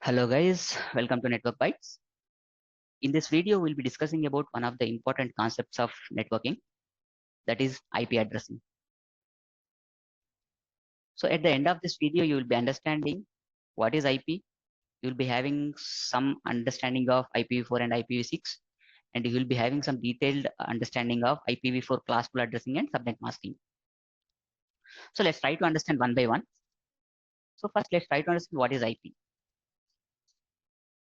Hello guys, welcome to Network Bytes. In this video, we'll be discussing about one of the important concepts of networking, that is IP addressing. So at the end of this video, you will be understanding what is IP. You'll be having some understanding of IPv4 and IPv6, and you will be having some detailed understanding of IPv4 classful addressing and subnet masking. So let's try to understand one by one. So first, let's try to understand what is IP.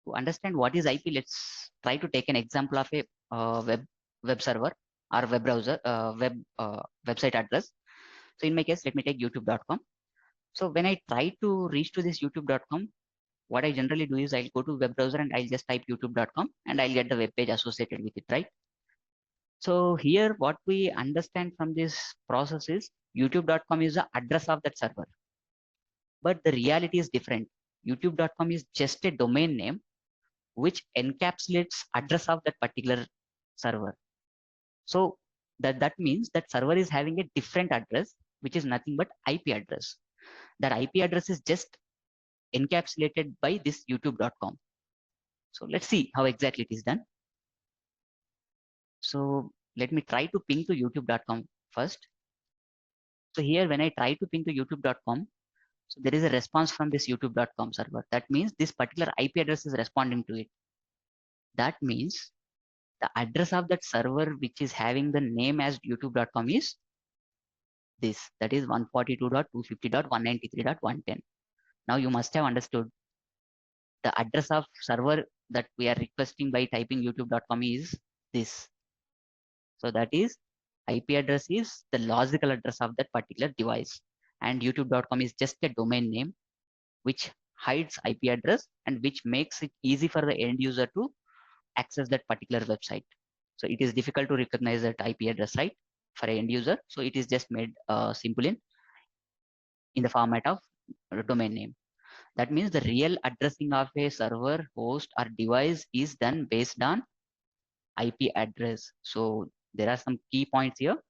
To understand what is IP, let's try to take an example of a web server or web browser website address. So in my case, let me take youtube.com. So when I try to reach to this youtube.com, what I generally do is I'll go to web browser and I'll just type youtube.com and I'll get the web page associated with it, right? So here what we understand from this process is youtube.com is the address of that server. But the reality is different. youtube.com is just a domain name which encapsulates address of that particular server. So that means that server is having a different address, which is nothing but IP address. That IP address is just encapsulated by this youtube.com. So let's see how exactly it is done. So let me try to ping to youtube.com first. So here when I try to ping to youtube.com, so there is a response from this youtube.com server. That means this particular IP address is responding to it. That means the address of that server which is having the name as youtube.com is this, that is 142.250.193.110. Now you must have understood the address of server that we are requesting by typing youtube.com is this. So that is IP address is the logical address of that particular device, and youtube.com is just a domain name which hides IP address and which makes it easy for the end user to access that particular website. So it is difficult to recognize that IP address, right, for an end user. So it is just made simple in the format of domain name. That means the real addressing of a server, host, or device is done based on IP address. So there are some key points here.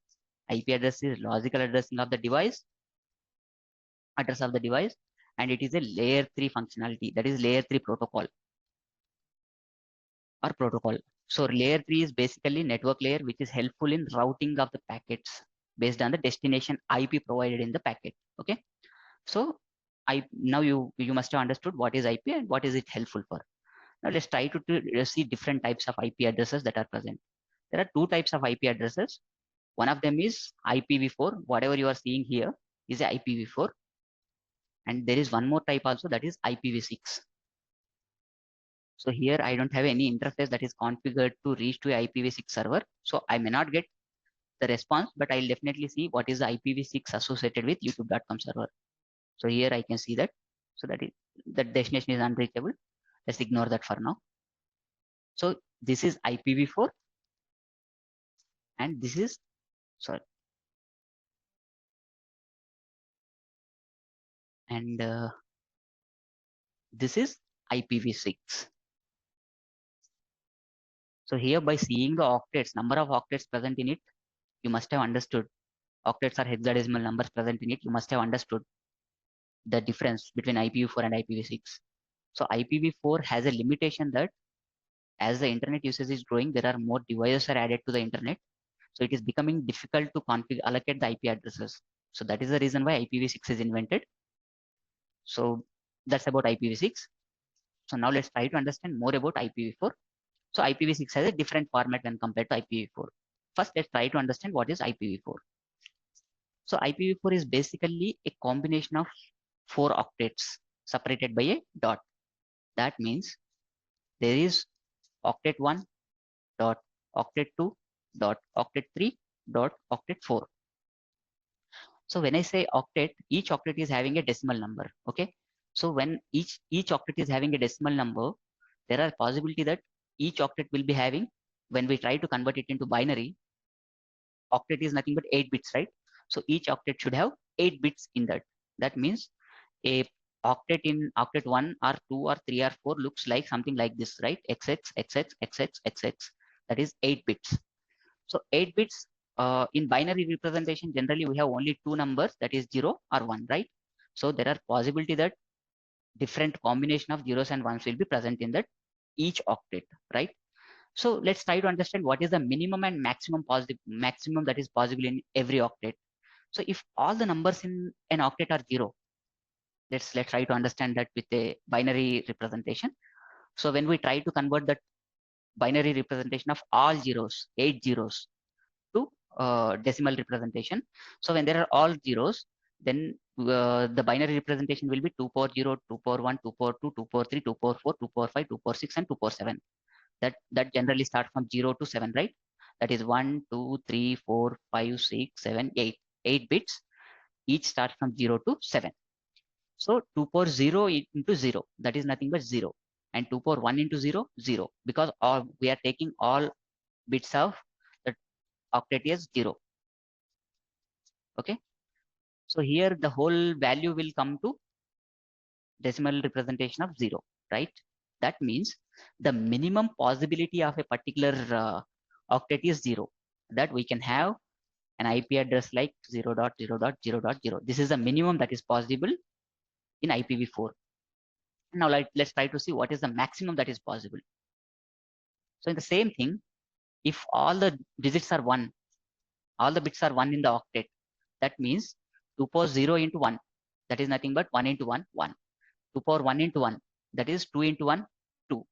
IP address is logical addressing of the device, address of the device, and it is a layer 3 functionality. That is layer 3 protocol or protocol. So layer 3 is basically network layer, which is helpful in routing of the packets based on the destination IP provided in the packet. Okay. So now you must have understood what is IP and what is it helpful for. Now let's try to see different types of IP addresses that are present. There are two types of IP addresses. One of them is IPv4. Whatever you are seeing here is a IPv4. And there is one more type also, that is IPv6. So here I don't have any interface that is configured to reach to a IPv6 server. So I may not get the response, but I'll definitely see what is the IPv6 associated with youtube.com server. So here I can see that. So that destination is unreachable. Let's ignore that for now. So this is IPv4 and this is, sorry, and this is IPv6. So here by seeing the octets, number of octets present in it, you must have understood. Octets are hexadecimal numbers present in it. You must have understood the difference between IPv4 and IPv6. So IPv4 has a limitation that as the internet usage is growing, there are more devices are added to the internet. So it is becoming difficult to allocate the IP addresses. So that is the reason why IPv6 is invented. So that's about IPv6. So now let's try to understand more about IPv4. So IPv6 has a different format when compared to IPv4. First, let's try to understand what is IPv4. So IPv4 is basically a combination of 4 octets separated by a dot. That means there is octet 1 dot octet 2 dot octet 3 dot octet 4. So when I say octet, each octet is having a decimal number. Okay. So when each octet is having a decimal number, there are possibility that each octet will be having, when we try to convert it into binary, octet is nothing but 8 bits, right? So each octet should have 8 bits in that. That means a octet in octet 1 or 2 or 3 or 4 looks like something like this, right? XX, XX, XX, XX. That is 8 bits. So 8 bits in binary representation, generally we have only two numbers, that is 0 or 1, right? So there are possibility that different combination of zeros and ones will be present in that each octet, right? So let's try to understand what is the minimum and maximum that is possible in every octet. So if all the numbers in an octet are zero, let's try to understand that with a binary representation. So when we try to convert that binary representation of all zeros, 8 zeros, to decimal representation. So when there are all zeros, then the binary representation will be 2 power 0, 2 power 1, 2 power 2, 2 power 3, 2 power 4, 2 power 5, 2 power 6, and 2 power 7. That generally starts from 0 to 7, right? That is 1, 2, 3, 4, 5, 6, 7, 8. 8 bits. Each starts from 0 to 7. So 2 power 0 into 0, that is nothing but 0. And 2 power 1 into 0, 0. Because we are taking all bits of the octet is 0. Okay. So here the whole value will come to decimal representation of 0, right? That means the minimum possibility of a particular octet is 0. That we can have an IP address like 0.0.0.0. This is the minimum that is possible in IPv4. Now let's try to see what is the maximum that is possible. So in the same thing, if all the digits are 1, all the bits are 1 in the octet, that means 2 power 0 into 1, that is nothing but 1 into 1, 1. 2 power 1 into 1, that is 2 into 1, 2.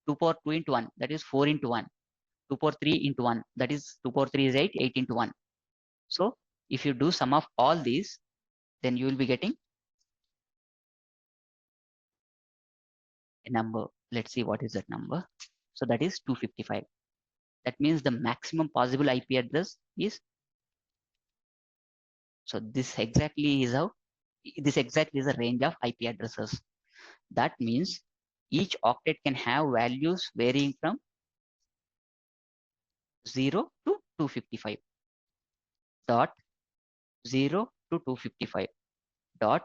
2 power 2 into 1, that is 4 into 1. 2 power 3 into 1, that is 2 power 3 is 8, 8 into 1. So if you do sum of all these, then you will be getting a number. Let's see what is that number. So that is 255. That means the maximum possible IP address is, so this exactly is the range of IP addresses. That means each octet can have values varying from 0 to 255. Dot 0 to 255. Dot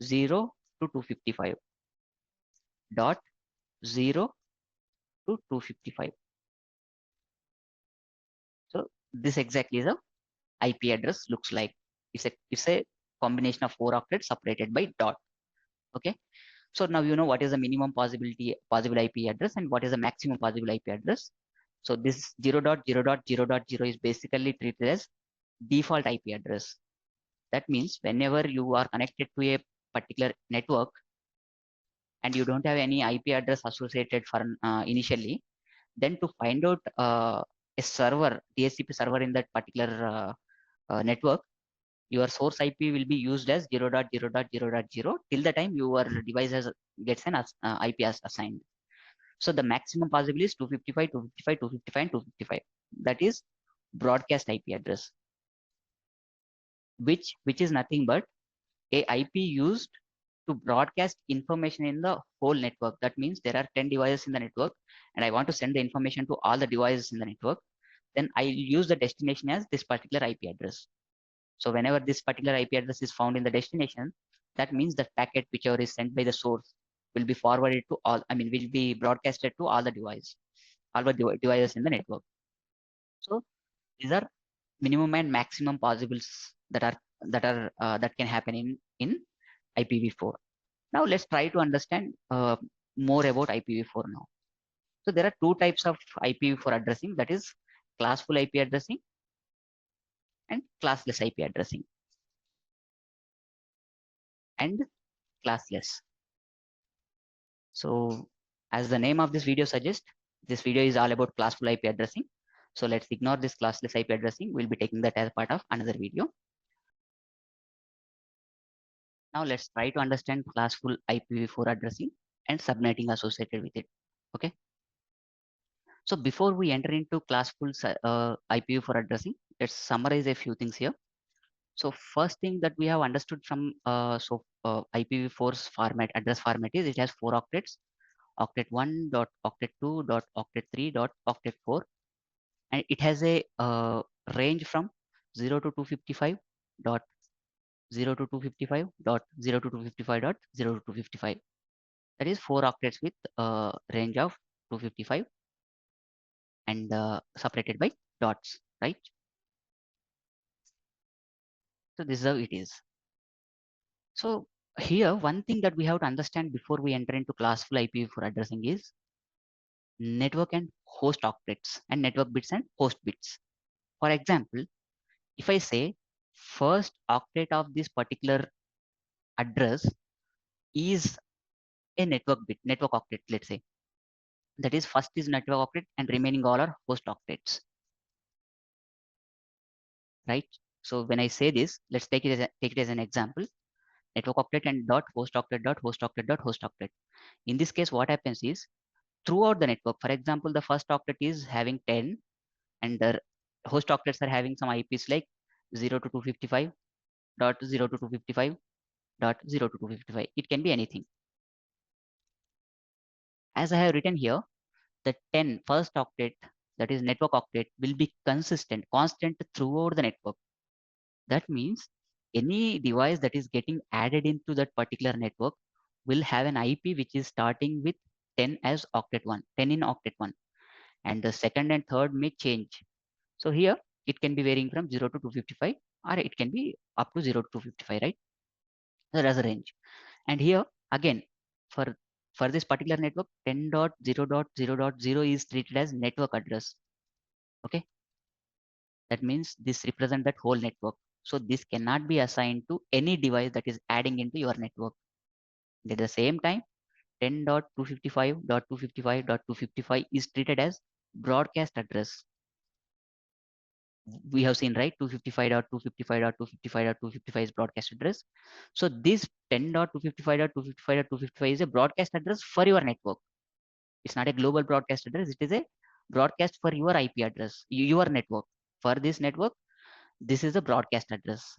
0 to 255. Dot 0 to 255. So this exactly is a IP address looks like. It's a combination of 4 octets separated by dot. Okay. So now you know what is the minimum possible IP address and what is the maximum possible IP address. So this 0.0.0.0 is basically treated as default IP address. That means whenever you are connected to a particular network and you don't have any IP address associated for initially, then to find out a server, DHCP server in that particular network, your source IP will be used as 0.0.0.0 till the time your device gets an IP as assigned. So the maximum possible is 255, 255, 255, and 255. That is broadcast IP address, which is nothing but a IP used to broadcast information in the whole network. That means there are 10 devices in the network and I want to send the information to all the devices in the network. Then I use the destination as this particular IP address. So whenever this particular IP address is found in the destination, that means the packet whichever is sent by the source will be forwarded to will be broadcasted to all the devices in the network. So these are minimum and maximum possibles that can happen in IPv4. Now let's try to understand more about IPv4 now. So there are two types of IPv4 addressing, that is classful IP addressing and classless IP addressing and classless. So as the name of this video suggests, this video is all about classful IP addressing. So let's ignore this classless IP addressing. We'll be taking that as part of another video. Now let's try to understand classful IPv4 addressing and subnetting associated with it. Okay. So before we enter into classful IPv4 addressing, let's summarize a few things here. So first thing that we have understood from IPv4's address format is it has 4 octets: octet 1 dot octet 2 dot octet 3 dot octet 4, and it has a range from 0 to 255 dot 0 to 255 dot 0 to 255 dot 0 to 255. That is 4 octets with range of 255 and separated by dots, right? So this is how it is. So Here, one thing that we have to understand before we enter into classful IPv4 addressing is network and host octets and network bits and host bits. For example, if I say first octet of this particular address is a network bit, network octet, let's say. That is first is network octet and remaining all are host octets, right? So when I say this, let's take it as an example. Network octet and dot host octet dot host octet dot host octet. In this case, what happens is throughout the network, for example, the first octet is having 10 and the host octets are having some IPs like 0 to 255 dot 0 to 255 dot 0 to 255. It can be anything. As I have written here, the 10 first octet, that is network octet, will be constant throughout the network. That means any device that is getting added into that particular network will have an IP which is starting with 10 as octet 1, 10 in octet 1, and the second and third may change. So here it can be varying from 0 to 255 or it can be up to 0 to 255, right? So that's a range. And here again, for this particular network, 10.0.0.0 is treated as network address. Okay, that means this represents that whole network. So this cannot be assigned to any device that is adding into your network. At the same time, 10.255.255.255 is treated as broadcast address. We have seen, right? 255.255.255.255 is broadcast address. So this 10.255.255.255 is a broadcast address for your network. It's not a global broadcast address. It is a broadcast for your IP address, your network. For this network, this is a broadcast address,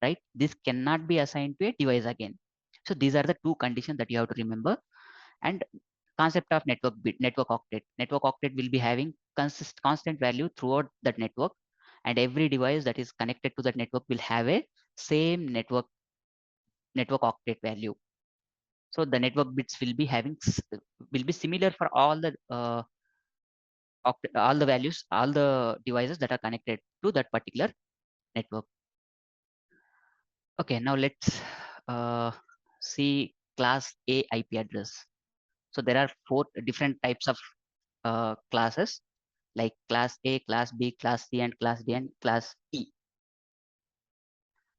right? This cannot be assigned to a device again. So these are the two conditions that you have to remember. And concept of network bit, network octet. Network octet will be having constant value throughout that network, and every device that is connected to that network will have a same network octet value. So the network bits will be having will be similar for all the all the values, all the devices that are connected to that particular network. Okay, now let's see class A IP address. So there are four different types of classes like class A, class B, class C, and class D, and class E.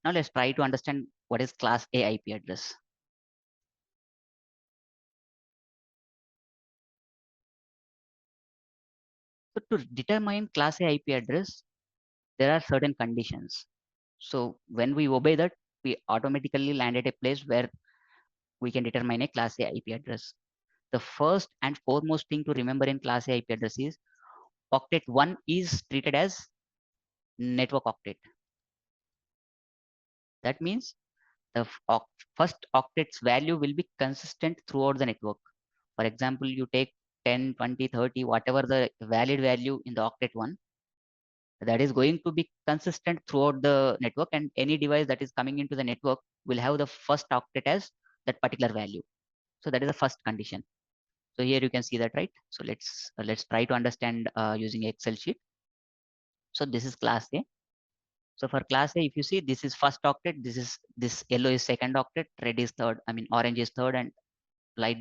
Now let's try to understand what is class A IP address. So to determine class A IP address, there are certain conditions. So when we obey that, we automatically land at a place where we can determine a class A IP address. The first and foremost thing to remember in class A IP address is octet 1 is treated as network octet. That means the first octet's value will be consistent throughout the network. For example, you take 10, 20, 30, whatever the valid value in the octet 1, that is going to be consistent throughout the network, and any device that is coming into the network will have the first octet as that particular value. So that is the first condition. So here you can see that, right? So let's try to understand using Excel sheet. So this is class A. So for class A, if you see, this is first octet, this yellow is second octet, red is third, I mean orange is third, and light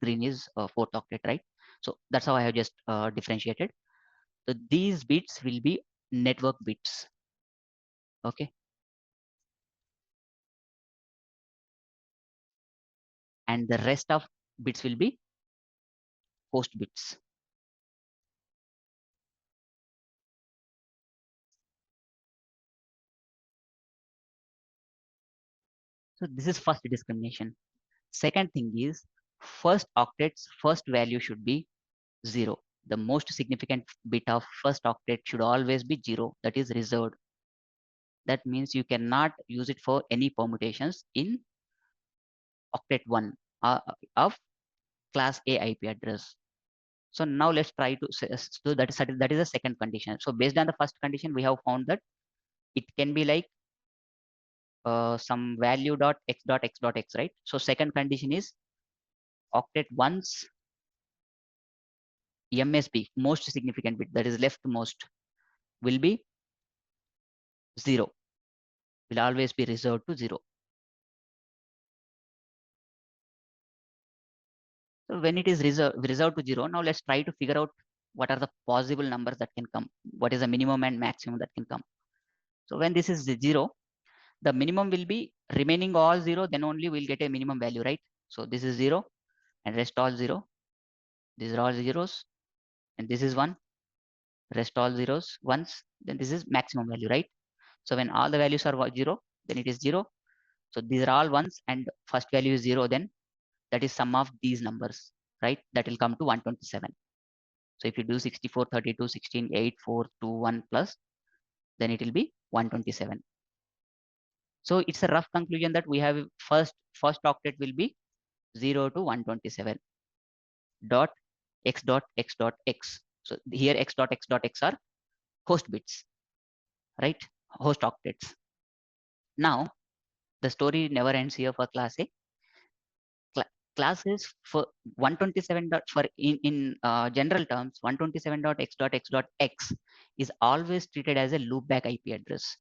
green is fourth octet, right? So that's how I have just differentiated. So these bits will be network bits. Okay. And the rest of bits will be host bits. So this is first discrimination. Second thing is first octet's first value should be 0. The most significant bit of first octet should always be 0. That is reserved. That means you cannot use it for any permutations in octet 1 of class A IP address. So now let's try to so that is the second condition. So based on the first condition, we have found that it can be like some value dot x dot x dot x, right? So second condition is octet one's MSB, most significant bit, that is leftmost, will be 0, will always be reserved to 0. So when it is reserved to 0, now let's try to figure out what are the possible numbers that can come. What is the minimum and maximum that can come? So when this is 0, the minimum will be remaining all 0, then only we'll get a minimum value, right? So this is 0 and rest all 0. These are all zeros and this is 1, rest all zeros once, then this is maximum value, right? So when all the values are 0, then it is 0. So these are all ones and first value is 0, then that is sum of these numbers, right? That will come to 127. So if you do 64, 32, 16, 8, 4, 2, 1 plus, then it will be 127. So it's a rough conclusion that we have first octet will be 0 to 127 dot x. So here x are host bits, right? Host octets. Now the story never ends here for class A. Classes for 127 dot for in general terms 127.x.x.x is always treated as a loopback IP address.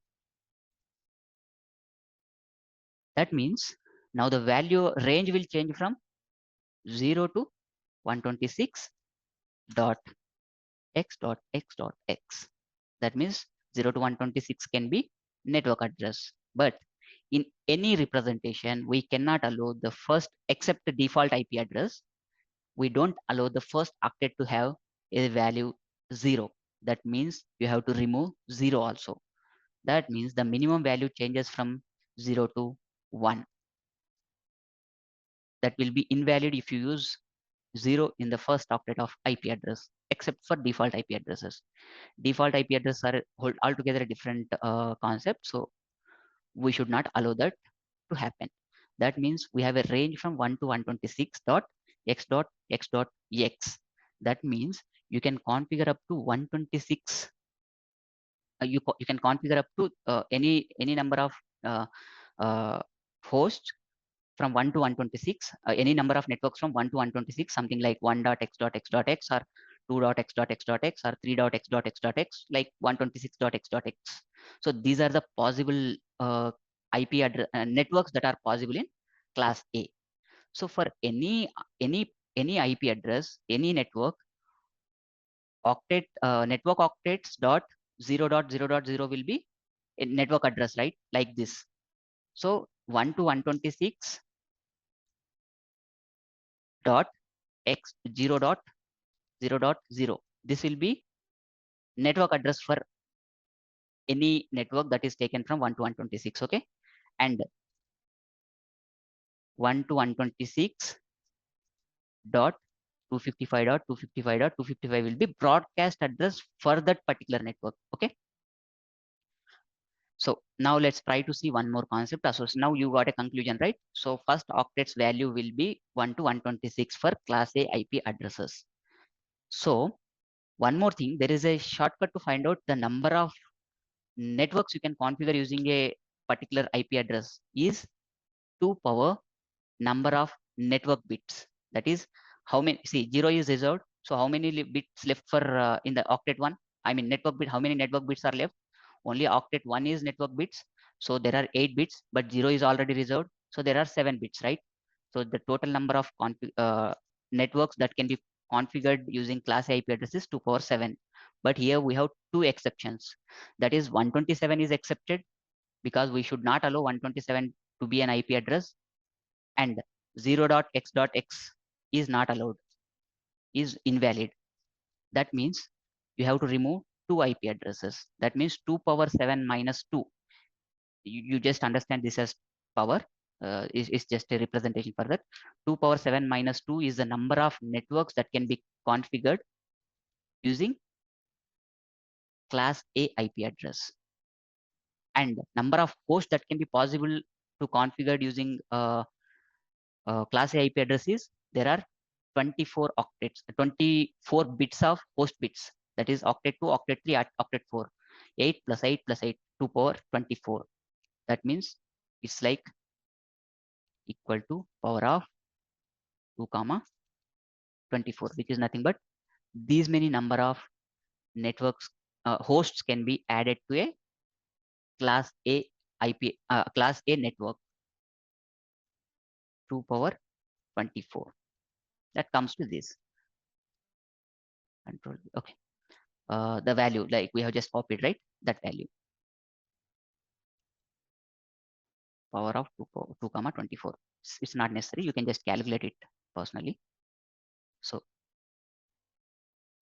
That means now the value range will change from 0 to 126 dot x. That means 0 to 126 can be network address, but in any representation we cannot allow the first, except the default IP address, we don't allow the first octet to have a value 0. That means you have to remove 0 also. That means the minimum value changes from 0 to 1. That will be invalid if you use 0 in the first octet of IP address, except for default IP addresses. Default IP addresses are altogether a different concept, so we should not allow that to happen. That means we have a range from 1 to 126.x.x.x. That means you can configure up to 126. You can configure up to any number of uh, uh, hosts from 1 to 126, any number of networks from 1 to 126, something like 1.x.x.x or 2.x.x.x or 3.x.x.x, like 126.x.x. So these are the possible IP address networks that are possible in class A. So for any IP address, any network, network octets dot 0 will be a network address, right? Like this. So 1 to 126 dot x 0.0.0. This will be network address for any network that is taken from 1 to 126. Okay, and 1 to 126 dot 255.255.255 will be broadcast address for that particular network. Okay, so now let's try to see one more concept. So now you got a conclusion, right? So first octet's value will be 1 to 126 for class A IP addresses. So one more thing, there is a shortcut to find out the number of networks you can configure using a particular IP address is 2 power number of network bits. That is how many, see 0 is reserved. So how many bits left for in the octet 1? I mean network bit, how many network bits are left? Only octet 1 is network bits. So there are 8 bits, but 0 is already reserved. So there are 7 bits, right? So the total number of networks that can be configured using class IP address is 2 power 7. But here we have two exceptions. That is 127 is accepted because we should not allow 127 to be an IP address, and 0.x.x is not allowed, is invalid. That means you have to remove two IP addresses. That means 2 power 7 minus 2. You just understand this as power. Is just a representation for that. 2 power 7 minus 2 is the number of networks that can be configured using class A IP address. And number of hosts that can be possible to configure using class A IP addresses, there are 24 octets, 24 bits of host bits. That is octet 2, octet 3, octet 4. 8 plus 8 plus 8, 2 power 24. That means it's like equal to power of 2 comma 24, which is nothing but these many number of networks hosts can be added to a class A IP class A network, 2 power 24. That comes to this. Control. Okay. The value like we have just copied, right? That value. Power of 2 comma 24. It's not necessary. You can just calculate it personally. So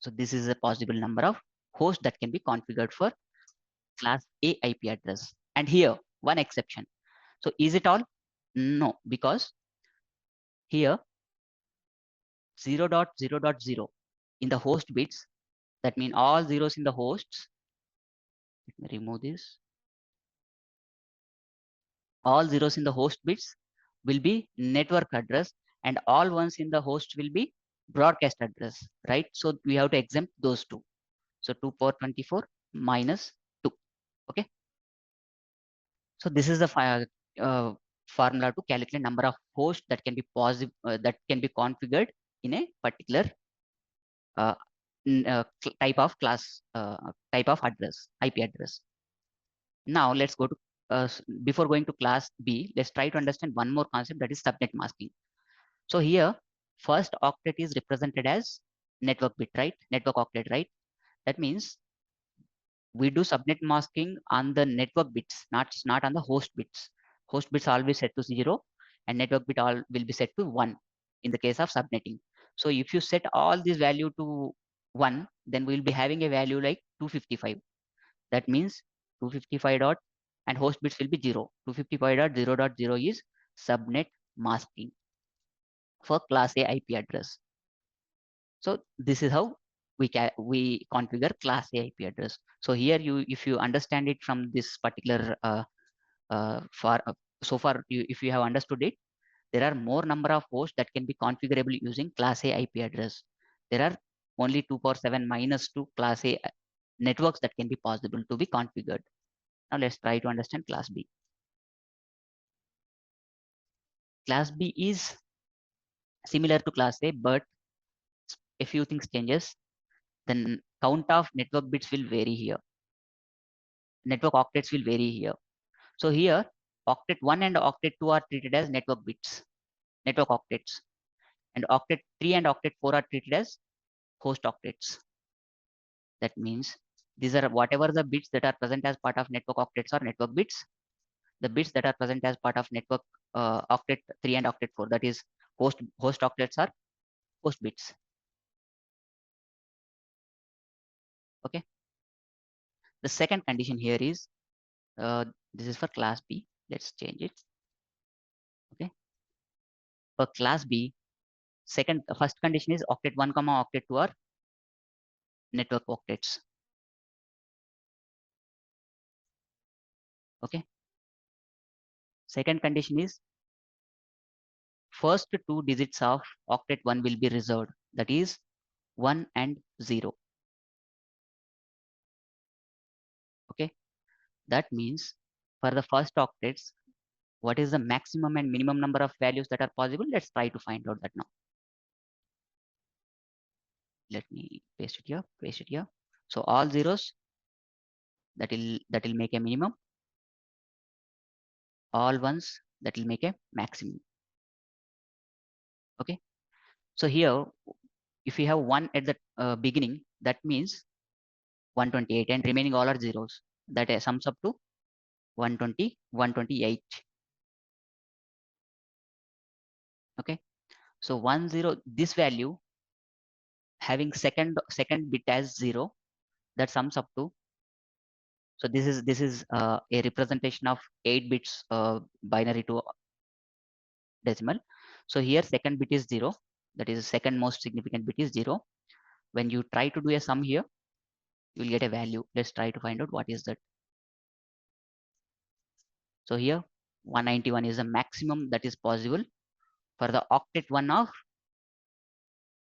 this is a possible number of hosts that can be configured for class A IP address. And here, one exception. So is it all? No, because here 0.0.0 in the host bits, that means all zeros in the hosts. Let me remove this. All zeros in the host bits will be network address, and all ones in the host will be broadcast address, right? So we have to exempt those two. So 2 power 24 minus 2. Okay. So this is the formula to calculate number of hosts that can be possible that can be configured in a particular uh, type of class type of address, IP address. Now let's go to before going to class B, let's try to understand one more concept, that is subnet masking. So here, first octet is represented as network bit, right? Network octet, right? That means we do subnet masking on the network bits, not on the host bits. Host bits always set to 0, and network bit all will be set to 1 in the case of subnetting. So if you set all this value to 1, then we'll be having a value like 255. That means 255 dot and host bits will be 0. 255.0.0 is subnet masking for class A IP address. So this is how we configure class A IP address. So here if you understand it from this particular so far if you have understood it, there are more number of hosts that can be configurable using class A IP address. There are only 2 power 7 minus 2 class A networks that can be possible to be configured. Now let's try to understand class B. Class B is similar to class A, but a few things changes. Then count of network bits will vary here. Network octets will vary here. So here, octet 1 and octet 2 are treated as network bits, network octets. And octet 3 and octet 4 are treated as host octets. That means these are whatever the bits that are present as part of network octets are network bits. The bits that are present as part of network octet 3 and octet 4, that is host octets, are host bits. Okay. The second condition here is this is for class B. Let's change it. Okay. For class B, first condition is octet 1 comma octet 2 are network octets. Okay. Second condition is first two digits of octet 1 will be reserved. That is 1 and 0. Okay. That means for the first octets, what is the maximum and minimum number of values that are possible? Let's try to find out that now. Let me paste it here, paste it here. So all zeros, that will make a minimum. All ones, that will make a maximum. Okay. So here, if we have 1 at the beginning, that means 128, and remaining all are zeros. That sums up to 120, 128. Okay. So 10, this value having second bit as 0, that sums up to, so this is a representation of 8 bits binary to decimal. So here second bit is 0, that is the second most significant bit is 0. When you try to do a sum here, you will get a value. Let's try to find out what is that. So here 191 is the maximum that is possible for the octet 1 of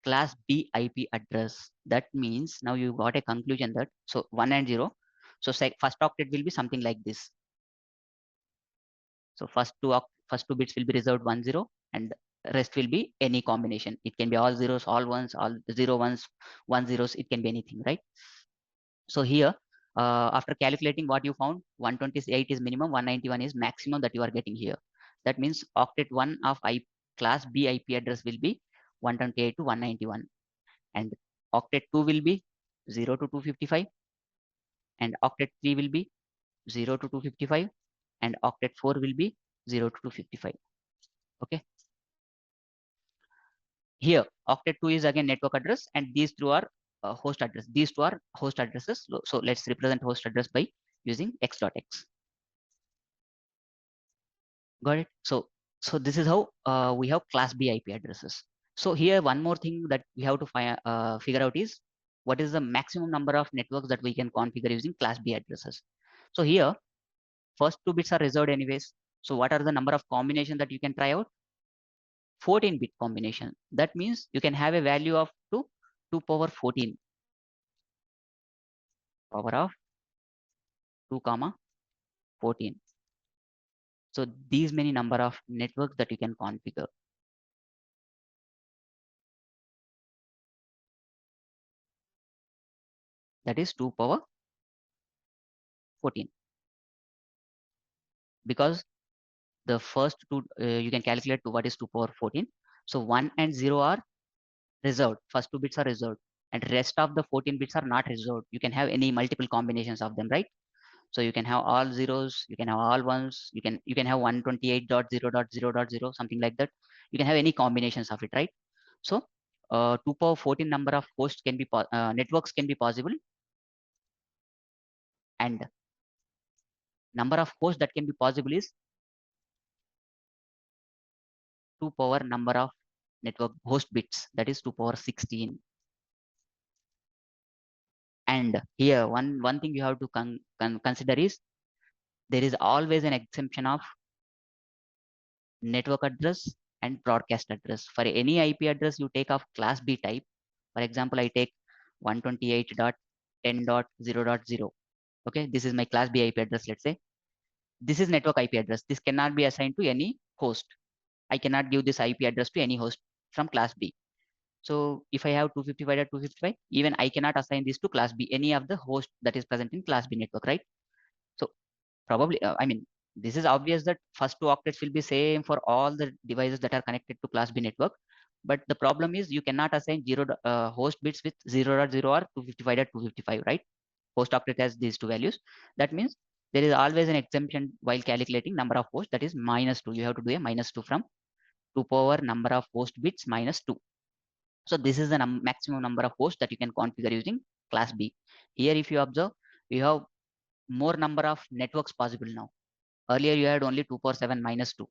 class B IP address. That means now you got a conclusion that, so 1 and 0. So first octet will be something like this. So first two bits will be reserved 10, and rest will be any combination. It can be all zeros, all ones, all 0 1s, 1 zeros. It can be anything, right? So here, after calculating what you found, 128 is minimum, 191 is maximum that you are getting here. That means octet 1 of class B IP address will be 128 to 191. And octet 2 will be 0 to 255, and octet 3 will be 0 to 255, and octet 4 will be 0 to 255. Okay. Here, octet 2 is again network address, and these two are host address. These two are host addresses. So let's represent host address by using x.x. Got it? So this is how we have class B IP addresses. So here one more thing that we have to figure out is what is the maximum number of networks that we can configure using class B addresses. So here first two bits are reserved anyways. So what are the number of combinations that you can try out? 14-bit combination. That means you can have a value of 2 power 14, power of 2 comma 14. So these many number of networks that you can configure. That is 2 power 14. Because the first two, you can calculate to what is 2 power 14. So 1 and 0 are reserved. First two bits are reserved. And rest of the 14 bits are not reserved. You can have any multiple combinations of them, right? So you can have all zeros, you can have all ones, you can have 128.0.0.0, something like that. You can have any combinations of it, right? So 2 power 14 number of hosts can be networks can be possible, and number of hosts that can be possible is 2 power number of network host bits, that is 2 power 16. And here one thing you have to consider is there is always an exemption of network address and broadcast address. For any IP address you take of class B type, for example, I take 128.10.0.0. Okay, this is my class B IP address, let's say. This is network IP address. This cannot be assigned to any host. I cannot give this IP address to any host from class B. So if I have 255.255, even I cannot assign this to class B, any of the host that is present in class B network, right? So probably, I mean, this is obvious that first two octets will be same for all the devices that are connected to class B network. But the problem is you cannot assign host bits with 0.0 or 255.255, right? Host octet has these two values. That means there is always an exemption while calculating number of hosts, that is -2. You have to do a -2 from 2 power number of host bits -2. So this is the maximum number of hosts that you can configure using class B. Here, if you observe, you have more number of networks possible now. Earlier, you had only 2 power 7 -2.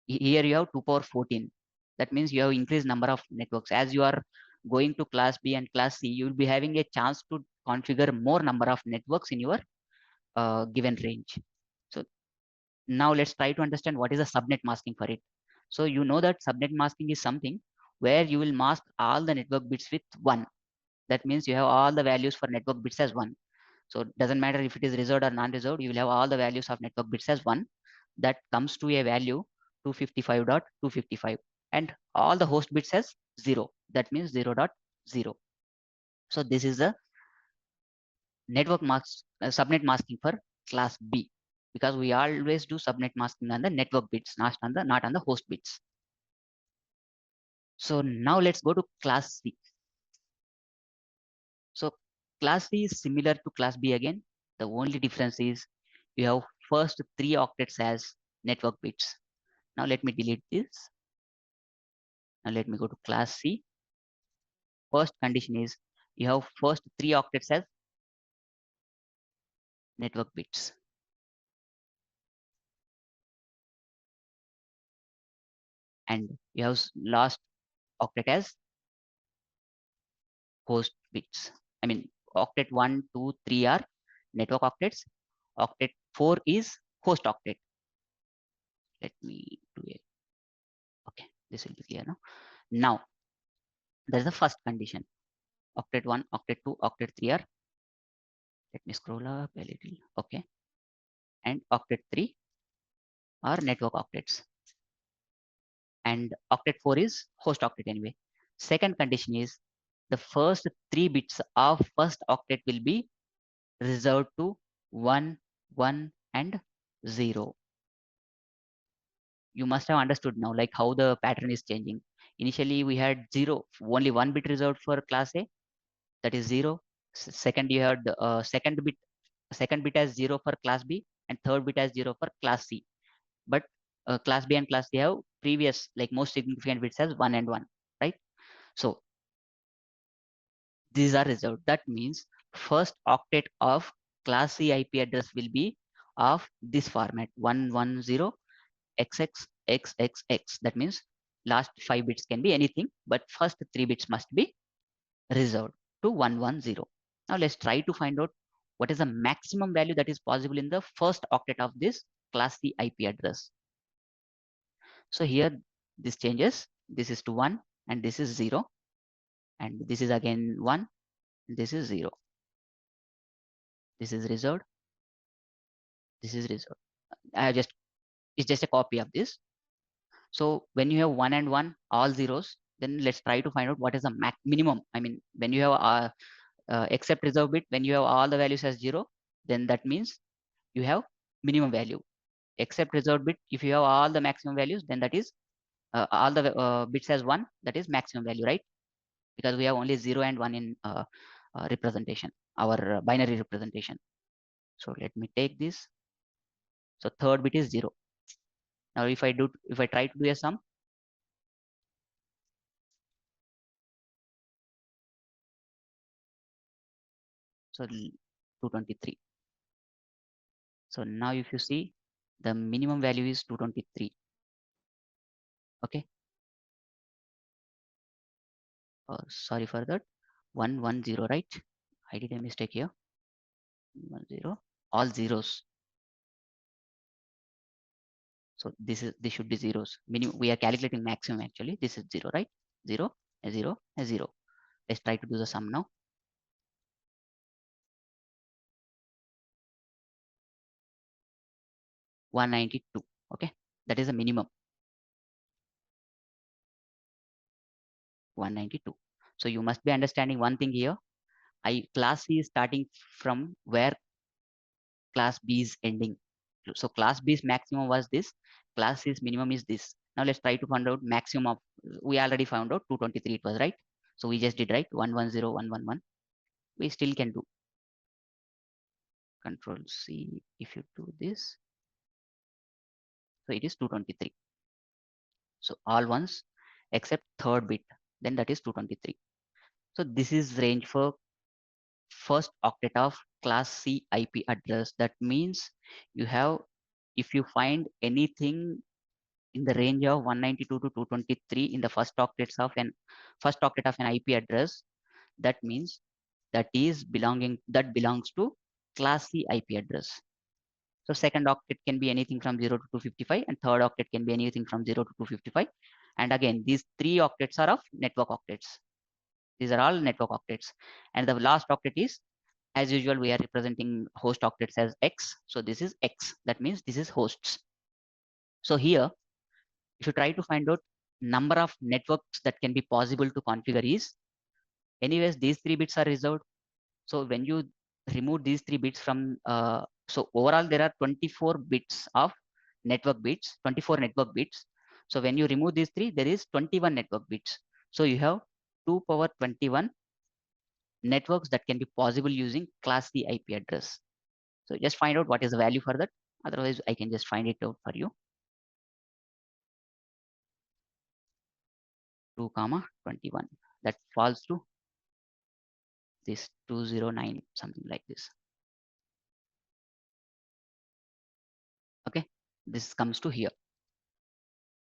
Here, you have 2 power 14. That means you have increased number of networks. As you are going to class B and class C, you will be having a chance to configure more number of networks in your given range. So now let's try to understand what is a subnet masking for it. So you know that subnet masking is something where you will mask all the network bits with 1. That means you have all the values for network bits as 1. So it doesn't matter if it is reserved or non-reserved, you will have all the values of network bits as 1. That comes to a value 255.255, and all the host bits as 0. That means 0.0. So this is the network subnet masking for class B, because we always do subnet masking on the network bits, not on the host bits. So now let's go to class C. So class C is similar to class B again. The only difference is you have first 3 octets as network bits. Now let me delete this. Now let me go to class C. First condition is you have first 3 octets as network bits. And you have last octet as host bits. I mean, octet 1, 2, 3 are network octets. Octet 4 is host octet. Let me do it. Okay, this will be clear now. Now, there's the first condition. Octet 1, octet 2, octet 3 are, let me scroll up a little. Okay. And octet 3 are network octets. And octet 4 is host octet anyway. Second condition is the first 3 bits of first octet will be reserved to 1, 1, and 0. You must have understood now, like how the pattern is changing. Initially we had 0, only one bit reserved for class A, that is 0. Second, you had second bit as 0 for class B, and third bit as 0 for class C. But class B and class C have previous, like most significant bits as 1 and 1, right? So these are reserved. That means first octet of class C IP address will be of this format, 110xxxxx. That means last 5 bits can be anything, but first 3 bits must be reserved to 110. Now let's try to find out what is the maximum value that is possible in the first octet of this class C IP address. So here this changes. This is to 1 and this is 0, and this is again 1, this is 0. This is reserved, this is reserved. It's just a copy of this. So when you have 1 and 1, all zeros, then let's try to find out what is the minimum. I mean, when you have except reserve bit, when you have all the values as 0, then that means you have minimum value. Except reserved bit, if you have all the maximum values, then that is all the bits as 1, that is maximum value, right? Because we have only 0 and 1 in representation, our binary representation. So let me take this. So third bit is 0. Now if I try to do a sum, so 223. So now if you see, the minimum value is 223. Okay. Sorry for that. 110, right? I did a mistake here. 10, all zeros. So this should be zeros. Minimum, we are calculating maximum actually. This is 0, right? 0, a 0, a 0. Let's try to do the sum now. 192. Okay, that is the minimum. 192. So you must be understanding one thing here. Class C is starting from where class B is ending. So class B's maximum was this. Class C's minimum is this. Now let's try to find out maximum of. We already found out 223 it was, right? So we just did, right? 110, 111. We still can do. Control C. If you do this, so it is 223. So all ones except third bit, then that is 223. So this is range for first octet of class C IP address. That means you have, if you find anything in the range of 192 to 223 in the first octet of an IP address, that means that belongs to class C IP address. So second octet can be anything from 0 to 255, and third octet can be anything from 0 to 255. And again, these 3 octets are of network octets. These are all network octets. And the last octet is, as usual, we are representing host octets as X. So this is X. That means this is hosts. So here, if you try to find out number of networks that can be possible to configure is, anyways, these 3 bits are reserved. So when you remove these 3 bits from, so overall there are 24 bits of network bits, 24 network bits. So when you remove these 3, there is 21 network bits. So you have 2 power 21 networks that can be possible using class C IP address. So just find out what is the value for that. Otherwise, I can just find it out for you. 2 comma 21. That falls to this 209, something like this. Okay, this comes to here.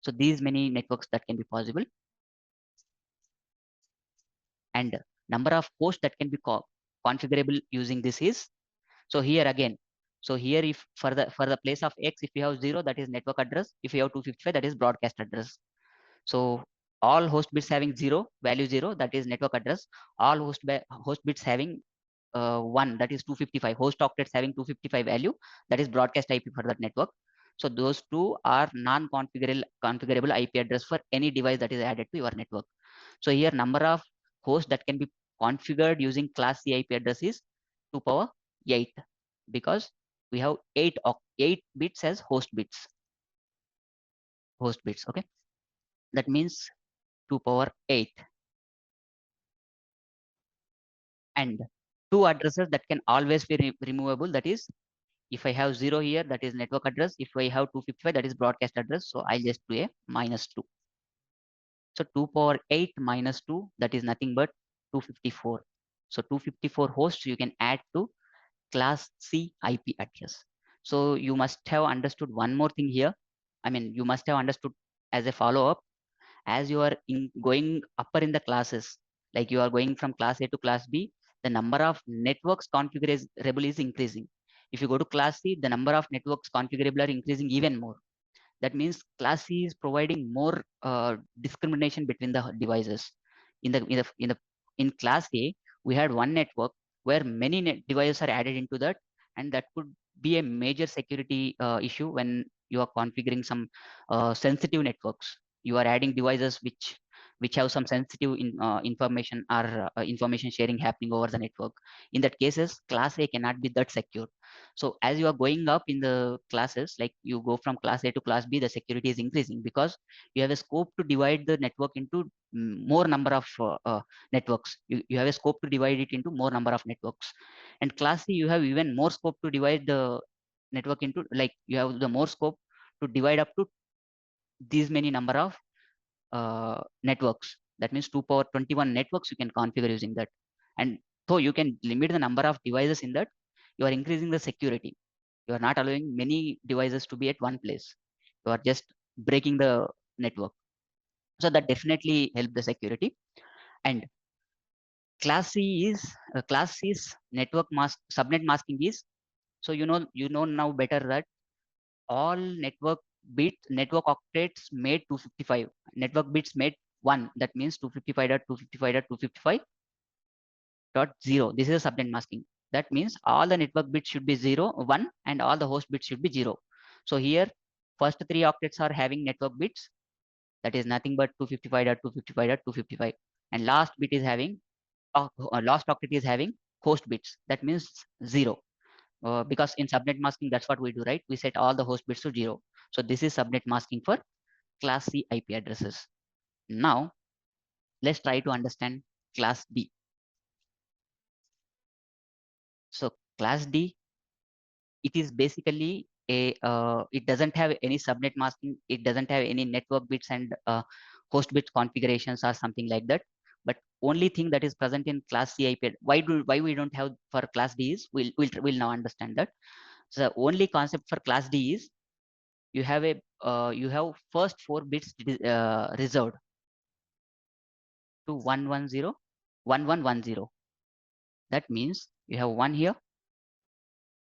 So these many networks that can be possible, and number of hosts that can be configurable using this is, so here again, so here if for the place of X, if you have 0, that is network address. If you have 255, that is broadcast address. So all host bits having 0, value 0, that is network address. All host bits having 1, that is 255. Host octets having 255 value, that is broadcast IP for that network. So those two are non-configurable IP address for any device that is added to your network. So here number of hosts that can be configured using class C IP address is 2 power 8, because we have 8 bits as host bits. Okay, that means 2 power 8. And two addresses that can always be removable. That is, if I have 0 here, that is network address. If I have 255, that is broadcast address. So I'll just do a -2. So 2 power 8 minus 2, that is nothing but 254. So 254 hosts you can add to class C IP address. So you must have understood one more thing here. I mean, you must have understood as a follow-up, as you are going upper in the classes, like you are going from class A to class B, the number of networks configurable is increasing. If you go to class C, the number of networks configurable are increasing even more. That means class C is providing more discrimination between the devices. In class A, we had one network where many devices are added into that, and that could be a major security issue when you are configuring some sensitive networks. You are adding devices which have some sensitive information or information sharing happening over the network. In that cases, class A cannot be that secure. So as you are going up in the classes, like you go from class A to class B, the security is increasing because you have a scope to divide the network into more number of networks. You have a scope to divide it into more number of networks. And class C, you have even more scope to divide the network into, like you have the more scope to divide up to these many number of networks. That means 2 power 21 networks you can configure using that. And so you can limit the number of devices in that. You are increasing the security. You are not allowing many devices to be at one place. You are just breaking the network. So that definitely help the security. And class C's network mask subnet masking is, so you know now better that all network octets made 255, network bits made 1, that means 255.255.255.0. This is a subnet masking. That means all the network bits should be 0 1 and all the host bits should be 0. So here first 3 octets are having network bits, that is nothing but 255.255.255, and last bit is having last octet is having host bits, that means 0. Because in subnet masking, that's what we do, right? We set all the host bits to 0. So this is subnet masking for class C IP addresses. Now let's try to understand class D. So class D, it is basically it doesn't have any subnet masking, it doesn't have any network bits and host bit configurations or something like that. But only thing that is present in class C IP, why we don't have for class D is, we'll now understand that. So the only concept for class D is you have you have first 4 bits reserved to 110 1110. That means you have 1 here,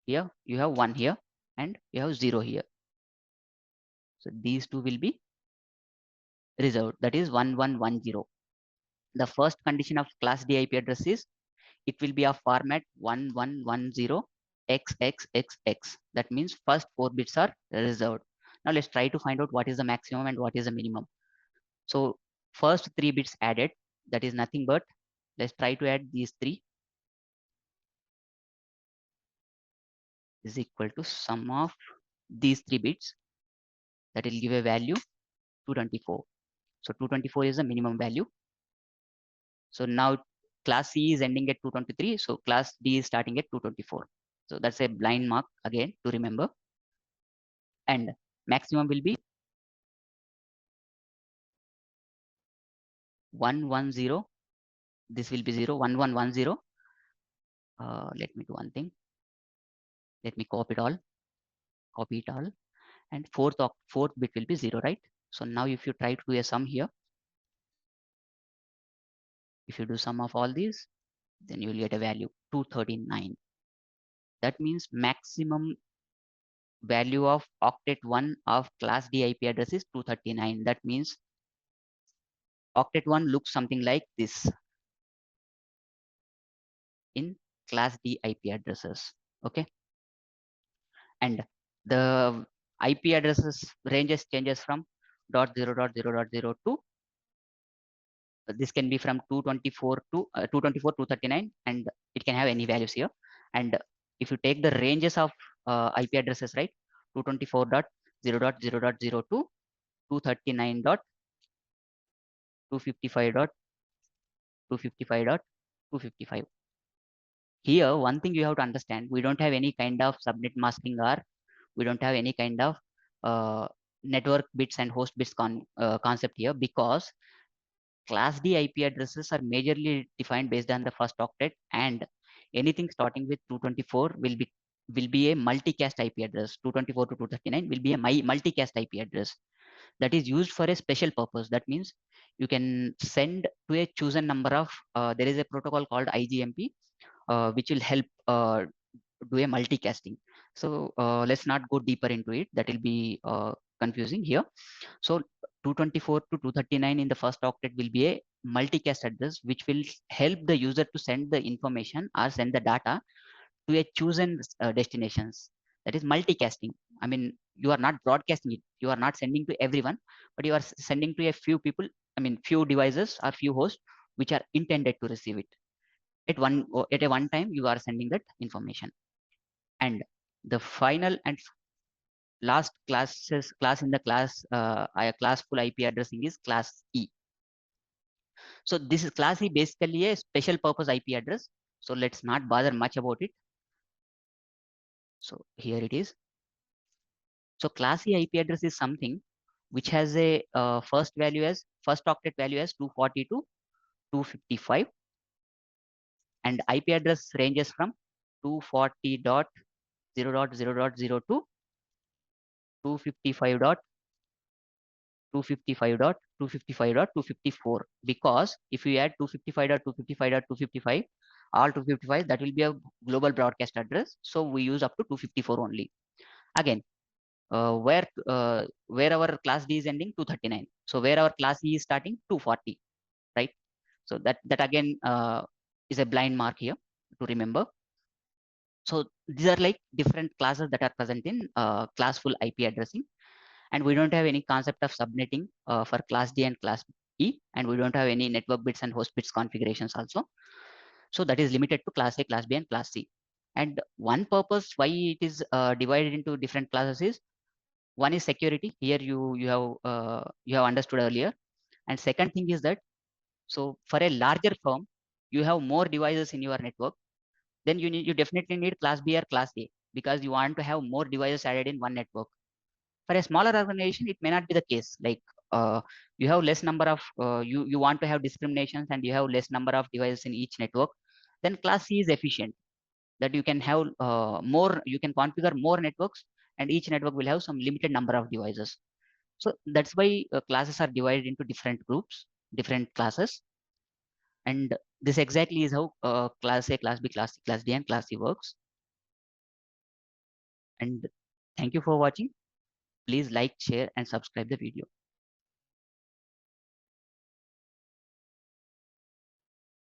you have 1 here, and you have 0 here. So these two will be reserved, that is 1110. The first condition of class D IP address is it will be a format 1110 XXXX. That means first 4 bits are reserved. Now let's try to find out what is the maximum and what is the minimum. So first 3 bits added, that is nothing but, let's try to add these 3, is equal to sum of these 3 bits, that will give a value 224. So 224 is the minimum value. So now class C is ending at 223. So class D is starting at 224. So that's a blind mark again to remember. And maximum will be 110. This will be 0, 1110. Let me do one thing. Let me copy it all. And fourth bit will be 0, right? So now if you try to do a sum here, if you do sum of all these, then you will get a value 239. That means maximum value of octet 1 of class D IP address is 239. That means octet 1 looks something like this in class D IP addresses. Okay. And the IP addresses ranges changes from .0.0.0 to this can be from 224 to 224 239, and it can have any values here. And if you take the ranges of IP addresses, right, 224.0.0.0 to 239.0.0.0, 255.255.255. Here, one thing you have to understand, we don't have any kind of subnet masking, or we don't have any kind of uh, network bits and host bits concept here, because Class D IP addresses are majorly defined based on the first octet, and anything starting with 224 will be a multicast IP address. 224 to 239 will be a multicast IP address that is used for a special purpose. That means you can send to a chosen number of. There is a protocol called IGMP, which will help do a multicasting. So let's not go deeper into it. That will be confusing here. So 224 to 239 in the first octet will be a multicast address, which will help the user to send the information or send the data to a chosen destinations. That is multicasting. I mean, you are not broadcasting it. You are not sending to everyone, but you are sending to a few people. I mean, few devices or few hosts which are intended to receive it. At a one time, you are sending that information. And the final and last class in the classful IP addressing is class E. So this is class E, basically a special purpose IP address. So let's not bother much about it. So here it is. So class E IP address is something which has a first octet value as 240 to 255, and IP address ranges from 240.0.0.0 to 255.255.255.254, because if you add 255.255.255, all 255, that will be a global broadcast address. So we use up to 254 only. Again, where our class D is ending, 239. So where our class E is starting, 240, right? So that again is a blind mark here to remember. So these are like different classes that are present in classful IP addressing. And we don't have any concept of subnetting for class D and class E, and we don't have any network bits and host bits configurations also. So that is limited to class A, class B, and class C. And one purpose why it is divided into different classes is, one is security. Here you have understood earlier. And second thing is that, so for a larger firm, you have more devices in your network, then you definitely need class B or class A, because you want to have more devices added in one network. For a smaller organization, it may not be the case. Like you have less number of you want to have discriminations, and you have less number of devices in each network. Then class C is efficient, that you can have you can configure more networks, and each network will have some limited number of devices. So that's why classes are divided into different groups, different classes. And this exactly is how class A, class B, class C, class D, and class C works. And thank you for watching. Please like, share, and subscribe the video.